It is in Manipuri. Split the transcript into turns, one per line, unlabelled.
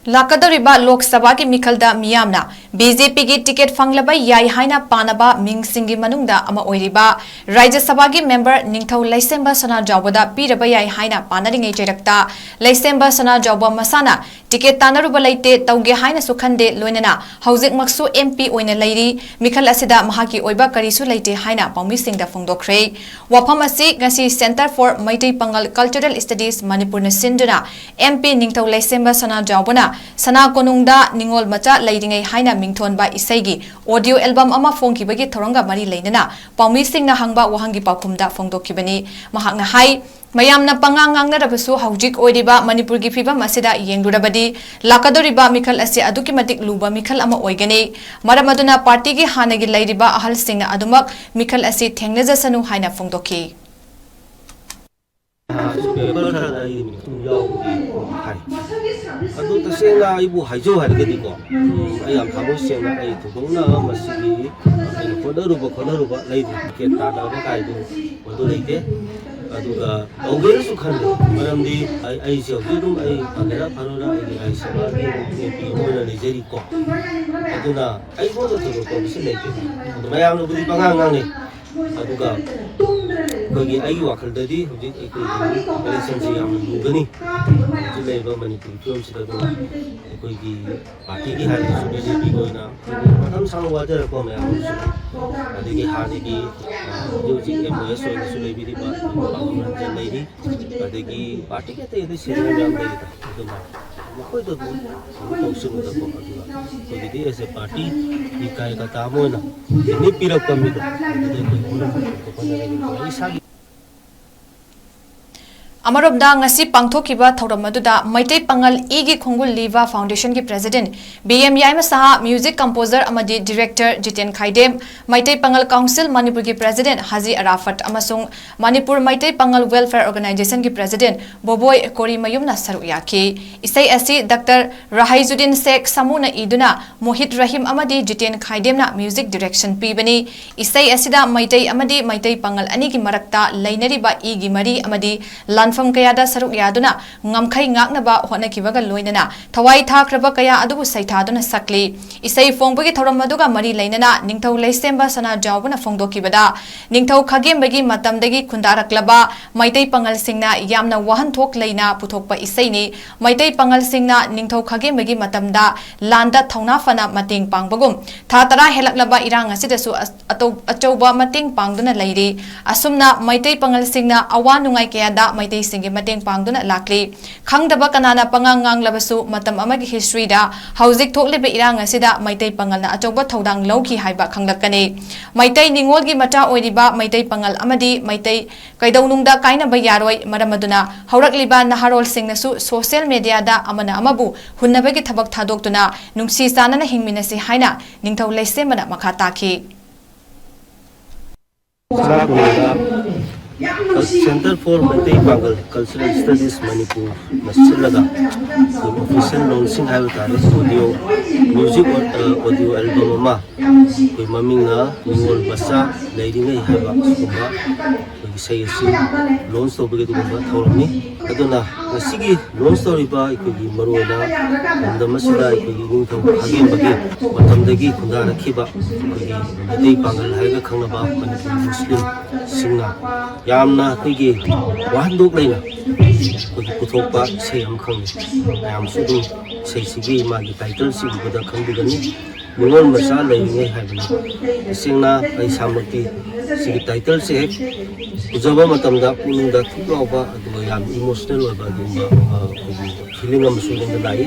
Lakadoriba Lok Sabha ki Mikhalda Miyamna BJP ki ticket fanglaba yai haina panaba mingsingi manungda ama oiriba Rajya Sabha ki member Ningthau Laisemba Sana Jawbada piraba yai haina panaringai jerakta Laisemba Sana Jawba masana ticket tanaruba laite tauge haina sukhande loinana hauzik maksu MP oina lairi Mikhal asida mahaki oiba karisu laite haina paumisingda phongdokre wafam asi ngasi Center for Maitai Pangal Cultural Studies Manipur na sinduna MP Ningthau Laisemba Sana Jawbana Sana konungda ningol macha lairingai haina mingthon ba isaigi audio album ama phongkibagi thoranga mari leinana paumi singna hangba wahangi pakhumda phongdokkibani mahakna hai mayamna pangangangnga rabasu haujik oiriba manipur gi phibam asida yengdurabadi lakadoriba mikhal ase aduki matik luba mikhal ama oigani maramaduna party gi hanagi lairiba ahal singna adumak mikhal ase thengnajasanu haina phongdokki
Adu tasena ibu haijo hargadi ko ayam thamosen ai thudongna masigi ai khodaruba lai ke tada ba kai du odu leite aduga oger su khande maramdi ai jodum ai agera parora ai sabagi pi hoina lejeri ko aduna ai bodo to ko bisleite adu mayam no budi pangang ni aduga kogi ai wakaldadi hujik ai election ji am lugani leba manipur film sida do kogi party ki hali su BJP koina madam sang wajar ko me am su adigi hani ki jo ji MOS so su lebi di ba jan leidi adigi party ke te de sera jam leidi ta do ma koi do ko su do ko kogi di ase party ki kai ka tamo na ni pirak kam mi do de ko ko isa
Amarobda ngasi pangthokiba thaurammaduda Maitai Pangal Igi Khongul Liva Foundation ki President BM Yaima Saha Music Composer amadi Director 𝗧𝗘𝗏𝗓𝗓 Maitai Pangal Council Manipur ki President Haji Arafat amasung Manipur Maitai Pangal Welfare Organization ki President Boboy Kori Mayumna saru yaki isai asi Dr. Rahaizuddin Sheikh Samuna iduna Mohit Rahim amadi 𝗧𝗘𝗏𝗓𝗓 Music Direction pibani isai asida Maitai amadi Maitai Pangal ani ki marakta lainariba igi mari amadi Fam kaya da saruk yaduna ngamkhai ngaknaba honakibaga loinana thawai thakraba kaya adubu saithaduna sakli isai fongbagi thoram maduga mari leinana ningthau laisemba sana jawbana phongdokibada ningthau khagembagi matamdagi khundaraklaba maitai pangal singna yamna wahan thok leina puthokpa isai ni maitai pangal singna ningthau khagembagi matamda landa thauna fana mating pangbagum tha tara helaklaba irang asidasu achouba mating pangduna leiri asumna maitai pangal singna awa nungai kaya da maitai singi mateng pangduna lakli khangdaba kanana pangangang labasu matam amagi history da hauzik thoklebe irang asida maitai pangal na achoba thodang lawki haiba khanglakani maitai ningol gi mata oiriba maitai pangal amadi maitai kaidaunungda kaina ba yaroi maramaduna haurakliba naharol singnasu social media da amana amabu hunnabagi thabak thadoktuna nungsi sanana hingminasi haina ningthau laisemana makha taki
Center for Maitai Pangal Cultural Studies Manipur Nasilaga official launching hai tare audio music audio album ma koi maming na ningol basa leiringai hai ba kuma koi sai asi launch to bage dum ba thorni aduna ngasigi launch story ba koi maroina andamasida koi ning thong hagem bage matamdagi khunda rakhiba koi Maitai Pangal hai ga khangna ba Manipur Muslim singna yamna koigi wahandok leina koigi puthokpa sei am khangni yam sudu sei sigi magi title sigi bada khangdigani ningol masa leingai haibani singna ai samati sigi title se ujaba matamda punungda thuklauba adu yam emotional oba dumba feeling am sudin da lai